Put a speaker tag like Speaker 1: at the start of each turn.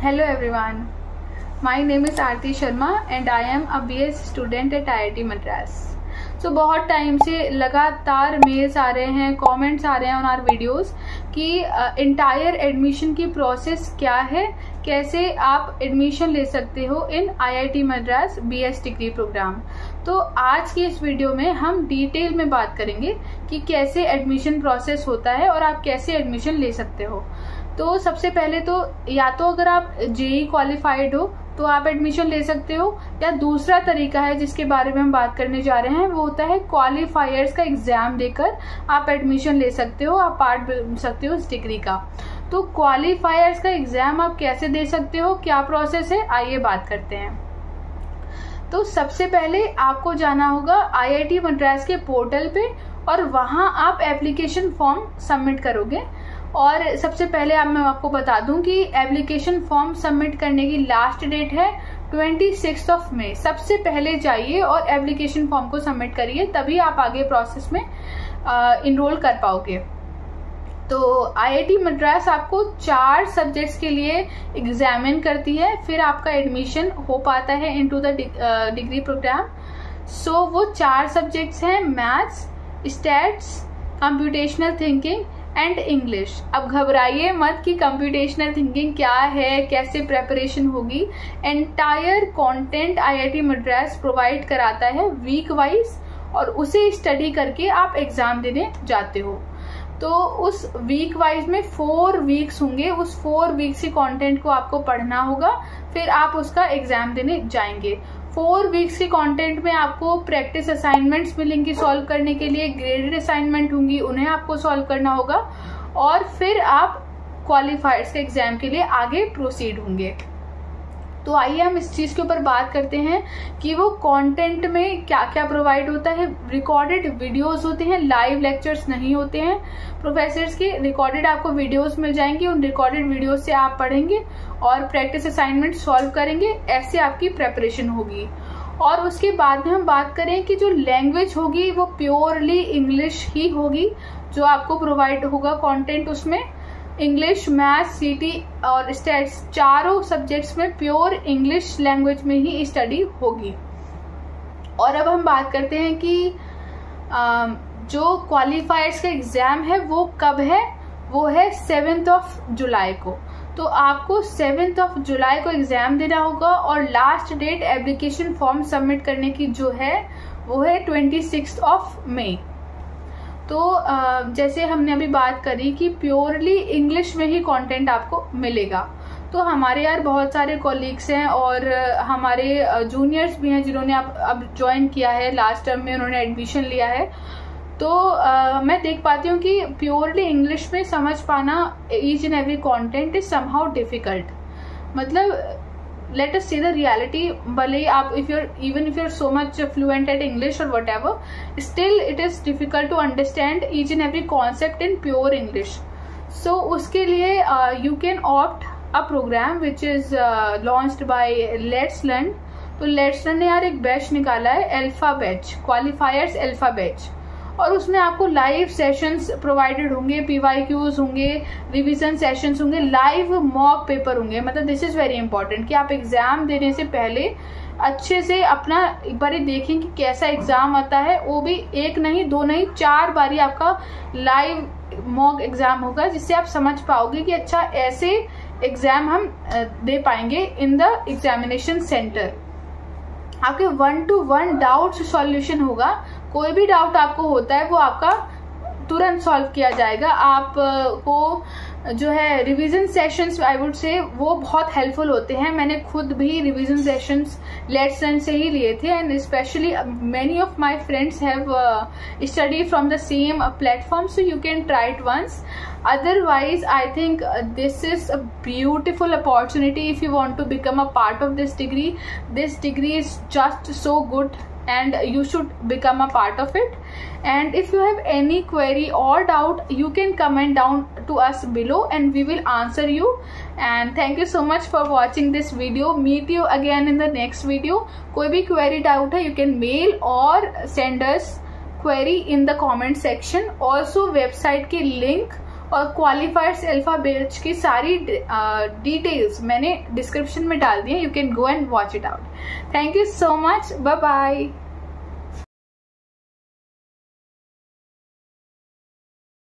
Speaker 1: Hello everyone, my name is Aarti Sharma and I am a BS student at IIT Madras. So बहुत time से लगातार mails आ रहे हैं, comments आ रहे हैं ऑन आवर वीडियोस कि इंटायर एडमिशन की प्रोसेस क्या है, कैसे आप एडमिशन ले सकते हो in IIT Madras BS degree program. तो आज की इस वीडियो में हम डिटेल में बात करेंगे कि कैसे एडमिशन प्रोसेस होता है और आप कैसे एडमिशन ले सकते हो। तो सबसे पहले तो या तो अगर आप JEE क्वालिफाइड हो तो आप एडमिशन ले सकते हो, या दूसरा तरीका है जिसके बारे में हम बात करने जा रहे हैं वो होता है क्वालिफायर्स का एग्जाम देकर आप एडमिशन ले सकते हो, आप पार्ट बन सकते हो इस डिग्री का। तो क्वालिफायर्स का एग्जाम आप कैसे दे सकते हो, क्या प्रोसेस है, आइए बात करते हैं। तो सबसे पहले आपको जाना होगा IIT मद्रास के पोर्टल पे और वहां आप एप्लीकेशन फॉर्म सबमिट करोगे। और सबसे पहले मैं आपको बता दूं कि एप्लीकेशन फॉर्म सबमिट करने की लास्ट डेट है 26 मई। सबसे पहले जाइए और एप्लीकेशन फॉर्म को सबमिट करिए, तभी आप आगे प्रोसेस में इनरोल कर पाओगे। तो IIT मद्रास आपको 4 सब्जेक्ट्स के लिए एग्जामिन करती है, फिर आपका एडमिशन हो पाता है इनटू द डिग्री प्रोग्राम। सो वो 4 सब्जेक्ट्स हैं maths, stats, computational thinking and English. अब घबराइए मत कि कंप्यूटेशनल थिंकिंग क्या है, कैसे प्रेपरेशन होगी। Entire content IIT Madras provide कराता है वीक वाइज और उसे स्टडी करके आप एग्जाम देने जाते हो। तो उस वीक वाइज में 4 वीक्स होंगे, उस 4 वीक्स के कंटेंट को आपको पढ़ना होगा, फिर आप उसका एग्जाम देने जाएंगे। 4 वीक्स के कंटेंट में आपको प्रैक्टिस असाइनमेंट्स मिलेंगी सॉल्व करने के लिए, ग्रेडेड असाइनमेंट होंगी, उन्हें आपको सॉल्व करना होगा और फिर आप क्वालिफायर्स के एग्जाम के लिए आगे प्रोसीड होंगे। तो आइए हम इस चीज के ऊपर बात करते हैं कि वो कंटेंट में क्या क्या प्रोवाइड होता है। रिकॉर्डेड वीडियोस होते हैं, लाइव लेक्चर्स नहीं होते हैं प्रोफेसर्स के, रिकॉर्डेड आपको वीडियोस मिल जाएंगी, उन रिकॉर्डेड वीडियोस से आप पढ़ेंगे और प्रैक्टिस असाइनमेंट सॉल्व करेंगे, ऐसे आपकी प्रेपरेशन होगी। और उसके बाद में हम बात करें कि जो लैंग्वेज होगी वो प्योरली इंग्लिश ही होगी, जो आपको प्रोवाइड होगा कंटेंट उसमें इंग्लिश, मैथ्स, CT और स्टैट्स, चारों सब्जेक्ट्स में प्योर इंग्लिश लैंग्वेज में ही स्टडी होगी। और अब हम बात करते हैं कि जो क्वालिफायर्स का एग्जाम है वो कब है, वो है 7 जुलाई को। तो आपको 7 जुलाई को एग्जाम देना होगा और last date application form submit करने की जो है वो है 26 मई। तो जैसे हमने अभी बात करी कि प्योरली इंग्लिश में ही कंटेंट आपको मिलेगा। तो हमारे यार बहुत सारे कॉलीग्स हैं और हमारे जूनियर्स भी हैं जिन्होंने अब ज्वाइन किया है, लास्ट टर्म में उन्होंने एडमिशन लिया है। तो मैं देख पाती हूँ कि प्योरली इंग्लिश में समझ पाना each and every content is somehow difficult. मतलब let us see the reality, भले आप if you're so much fluent at English or whatever, still it is difficult to understand each and every concept in pure English. So उसके लिए you can opt a program which is launched by Let's Learn। तो Let's Learn ने यार एक batch निकाला है, alpha batch, क्वालिफायर्स alpha batch, और उसमें आपको लाइव सेशंस प्रोवाइडेड होंगे, PYQs होंगे, रिवीजन सेशंस होंगे, लाइव मॉक पेपर होंगे। मतलब दिस इज वेरी इंपॉर्टेंट कि आप एग्जाम देने से पहले अच्छे से अपना एक बार देखें कि कैसा एग्जाम आता है, वो भी 1 नहीं 2 नहीं 4 बारी आपका लाइव मॉक एग्जाम होगा, जिससे आप समझ पाओगे कि अच्छा ऐसे एग्जाम हम दे पाएंगे इन द एग्जामिनेशन सेंटर। आपके 1-to-1 डाउट सॉल्यूशन होगा, कोई भी डाउट आपको होता है वो आपका तुरंत सॉल्व किया जाएगा। आपको जो है revision sessions I would say वो बहुत हेल्पफुल होते हैं। मैंने खुद भी रिवीजन सेशंस लेट्स लर्न से ही लिए थे and specially many of my friends have study from the same platform, so you can try it once. Otherwise, I think this is a beautiful opportunity if you want to become a part of this degree. This degree is just so good and you should become a part of it. And if you have any query or doubt, you can comment down to us below and we will answer you. And thank you so much for watching this video. Meet you again in the next video. कोई भी query doubt है, you can mail or send us query in the comment section. Also website की link और क्वालिफायर्स alpha batch की सारी details मैंने description में डाल दी है. You can go and watch it out. Thank you so much. Bye bye.